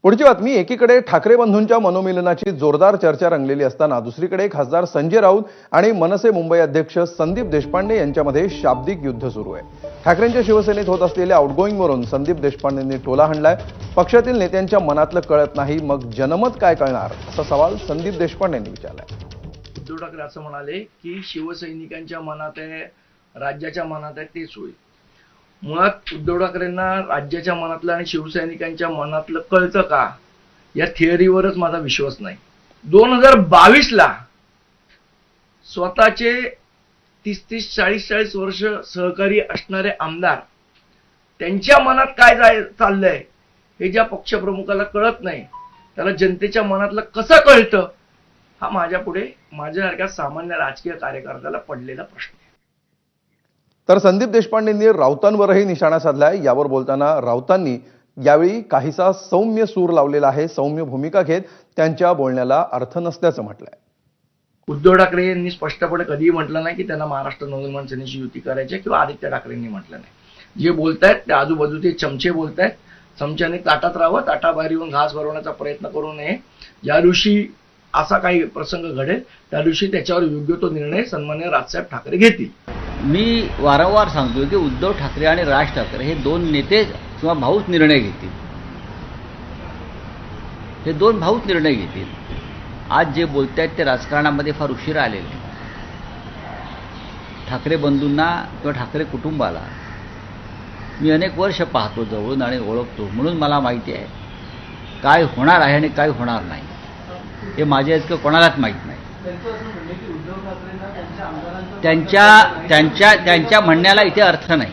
पुढची बातमी, एकीकडे ठाकरे बंधूंच्या मनोमिलनाची जोरदार चर्चा रंगलेली असताना दुसरीकडे खासदार संजय राऊत आणि मनसे मुंबई अध्यक्ष संदीप देशपांडे यांच्यामध्ये शाब्दिक युद्ध सुरू आहे। ठाकरेंच्या शिवसेनेत होत असलेल्या आउटगोईंगवरून संदीप देशपांडेंनी टोला हाणलाय। पक्षातील नेत्यांच्या मनातलं कळत नाही, मग जनमत काय कळणार, असा सवाल संदीप देशपांडेंनी विचारलाय। उद्धव ठाकरे असं म्हणाले की शिवसैनिकांच्या मनात आहे, राज्याच्या मनात आहे, तेच होईल। मुळात उद्धव ठाकरेंना राज्याच्या मनातलं आणि शिवसैनिकांच्या मनातलं कळतं का, या थिअरीवरच माझा विश्वास नाही। 2022ला स्वतःचे 30-40 वर्ष सहकारी असणारे आमदार, त्यांच्या मनात काय चाललंय हे ज्या पक्षप्रमुखाला कळत नाही, त्याला जनतेच्या मनातलं कसं कळतं, हा माझ्यासारख्या सामान्य राजकीय कार्यकर्त्याला पडलेला प्रश्न आहे। तर संदीप देशपांडेंनी राऊतांवरही निशाणा साधलाय। यावर बोलताना राऊतांनी यावेळी काहीसा सौम्य सूर लावलेला आहे। सौम्य भूमिका घेत त्यांच्या बोलण्याला अर्थ नसल्याचं म्हटलंय। उद्धव ठाकरे यांनी स्पष्टपणे कधीही म्हटलं नाही की त्यांना महाराष्ट्र नवनिर्माण सेनेची युती करायची किंवा आदित्य ठाकरेंनी म्हटलं नाही। जे बोलतायत ते आजूबाजूचे चमचे बोलतायत। चमच्याने ताटात राहावं, ताटाबाहेर येऊन घास भरवण्याचा प्रयत्न करू नये। ज्या दिवशी असा काही प्रसंग घडेल त्या दिवशी त्याच्यावर योग्य तो निर्णय सन्माननीय राजसाहेब ठाकरे घेतील। मी वारंवार सांगतो की उद्धव ठाकरे आणि राज ठाकरे हे दोन नेते किंवा भाऊच निर्णय घेतील। हे दोन भाऊच निर्णय घेतील। आज जे बोलतायत ते राजकारणामध्ये फार उशिरा आलेले। ठाकरे बंधूंना किंवा ठाकरे कुटुंबाला मी अनेक वर्ष पाहतो जवळून आणि ओळखतो, म्हणून मला माहिती आहे काय होणार आहे आणि काय होणार नाही हे माझ्या इतकं कोणालाच माहीत नाही। त्यांच्या म्हणण्याला इथे अर्थ नाही।